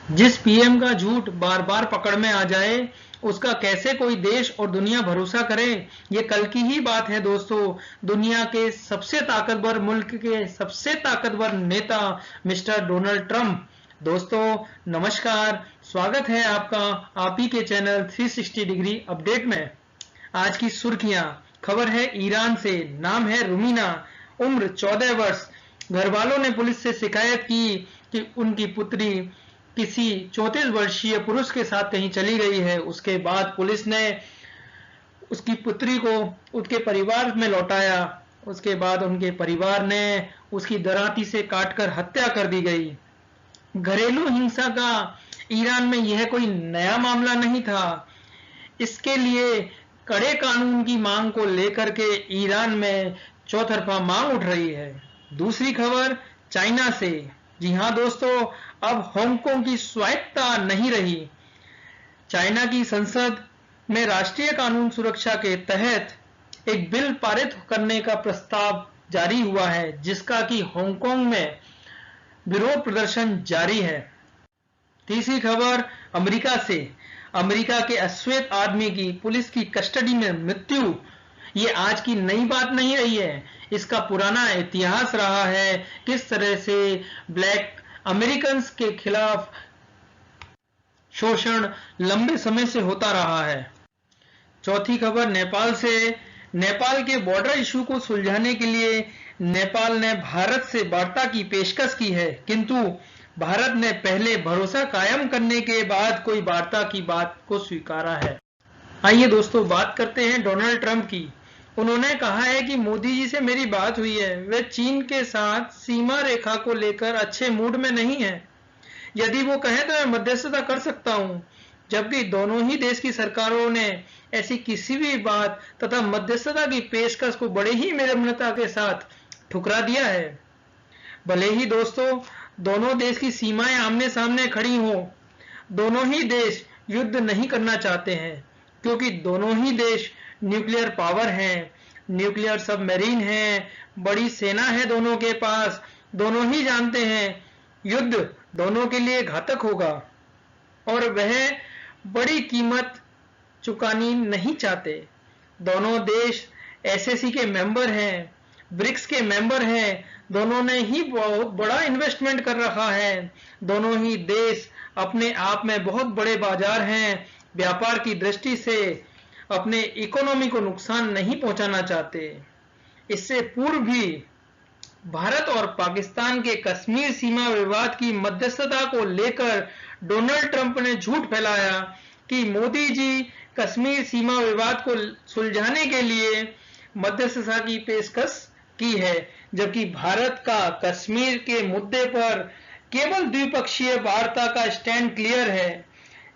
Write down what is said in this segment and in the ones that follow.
जिस पीएम का झूठ बार बार पकड़ में आ जाए उसका कैसे कोई देश और दुनिया भरोसा करे। ये कल की ही बात है दोस्तों। दुनिया के सबसे ताकतवर मुल्क के सबसे ताकतवर नेता मिस्टर डोनाल्ड ट्रंप। दोस्तों नमस्कार, स्वागत है आपका आप ही के चैनल 360 डिग्री अपडेट में। आज की सुर्खियां। खबर है ईरान से, नाम है रुमीना, उम्र 14 वर्ष। घर वालों ने पुलिस से शिकायत की कि उनकी पुत्री किसी 34 वर्षीय पुरुष के साथ कहीं चली गई है। उसके बाद पुलिस ने उसकी पुत्री को उसके परिवार में लौटाया। उसके बाद उनके परिवार ने उसकी दराती से काटकर हत्या कर दी गई। घरेलू हिंसा का ईरान में यह कोई नया मामला नहीं था। इसके लिए कड़े कानून की मांग को लेकर के ईरान में चौतरफा मांग उठ रही है। दूसरी खबर चाइना से। जी हां दोस्तों, अब हांगकांग की स्वायत्तता नहीं रही। चाइना की संसद में राष्ट्रीय कानून सुरक्षा के तहत एक बिल पारित करने का प्रस्ताव जारी हुआ है, जिसका कि हांगकांग में विरोध प्रदर्शन जारी है। तीसरी खबर अमेरिका से। अमेरिका के अश्वेत आदमी की पुलिस की कस्टडी में मृत्यु ये आज की नई बात नहीं रही है। इसका पुराना इतिहास रहा है किस तरह से ब्लैक अमेरिकन के खिलाफ शोषण लंबे समय से होता रहा है। चौथी खबर नेपाल से। नेपाल के बॉर्डर इशू को सुलझाने के लिए नेपाल ने भारत से वार्ता की पेशकश की है, किंतु भारत ने पहले भरोसा कायम करने के बाद कोई वार्ता की बात को स्वीकारा है। आइए दोस्तों बात करते हैं डोनाल्ड ट्रंप की। उन्होंने कहा है कि मोदी जी से मेरी बात हुई है, वे चीन के साथ सीमा रेखा को लेकर अच्छे मूड में नहीं है। यदि वो कहें तो मैं मध्यस्थता कर सकता हूं। जबकि दोनों ही देश की सरकारों ने ऐसी किसी भी बात तथा मध्यस्थता की पेशकश को बड़े ही विनम्रता के साथ ठुकरा दिया है। भले ही दोस्तों दोनों देश की सीमाएं आमने सामने खड़ी हों, दोनों ही देश युद्ध नहीं करना चाहते हैं, क्योंकि दोनों ही देश न्यूक्लियर पावर हैं, न्यूक्लियर सबमरीन हैं, बड़ी सेना है दोनों के पास। दोनों ही जानते हैं युद्ध दोनों के लिए घातक होगा और वह बड़ी कीमत चुकानी नहीं चाहते। दोनों देश एसएसी के मेंबर हैं, ब्रिक्स के मेंबर हैं, दोनों ने ही बहुत बड़ा इन्वेस्टमेंट कर रखा है। दोनों ही देश अपने आप में बहुत बड़े बाजार हैं। व्यापार की दृष्टि से अपने इकोनॉमी को नुकसान नहीं पहुंचाना चाहते। इससे पूर्व भी भारत और पाकिस्तान के कश्मीर सीमा विवाद की मध्यस्थता को लेकर डोनाल्ड ट्रंप ने झूठ फैलाया कि मोदी जी कश्मीर सीमा विवाद को सुलझाने के लिए मध्यस्थता की पेशकश की है, जबकि भारत का कश्मीर के मुद्दे पर केवल द्विपक्षीय वार्ता का स्टैंड क्लियर है,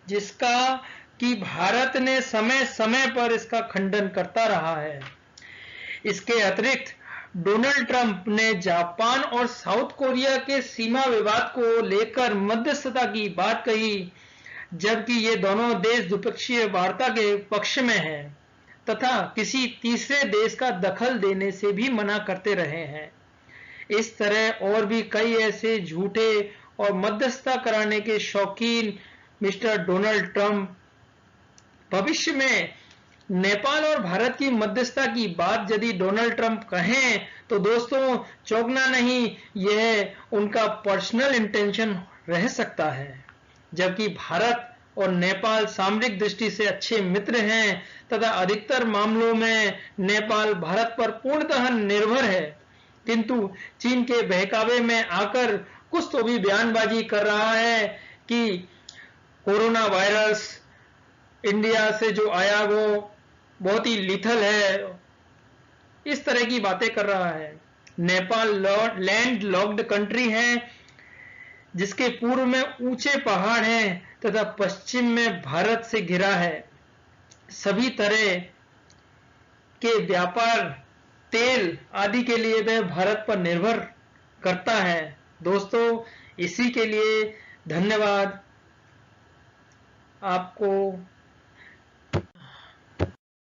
जिसका कि भारत ने समय समय पर इसका खंडन करता रहा है। इसके अतिरिक्त डोनाल्ड ट्रंप ने जापान और साउथ कोरिया के सीमा विवाद को लेकर मध्यस्थता की बात कही, जबकि ये दोनों देश द्विपक्षीय वार्ता के पक्ष में हैं तथा किसी तीसरे देश का दखल देने से भी मना करते रहे हैं। इस तरह और भी कई ऐसे झूठे और मध्यस्थता कराने के शौकीन मिस्टर डोनाल्ड ट्रंप भविष्य में नेपाल और भारत की मध्यस्थता की बात यदि डोनाल्ड ट्रंप कहें तो दोस्तों चौंकना नहीं, यह उनका पर्सनल इंटेंशन रह सकता है। जबकि भारत और नेपाल सामरिक दृष्टि से अच्छे मित्र हैं तथा अधिकतर मामलों में नेपाल भारत पर पूर्णतः निर्भर है, किंतु चीन के बहकावे में आकर कुछ तो भी बयानबाजी कर रहा है कि कोरोना वायरस इंडिया से जो आया वो बहुत ही लीथल है, इस तरह की बातें कर रहा है। नेपाल लैंड लॉक्ड कंट्री है, जिसके पूर्व में ऊंचे पहाड़ हैं तथा पश्चिम में भारत से घिरा है। सभी तरह के व्यापार, तेल आदि के लिए वह भारत पर निर्भर करता है। दोस्तों इसी के लिए धन्यवाद आपको।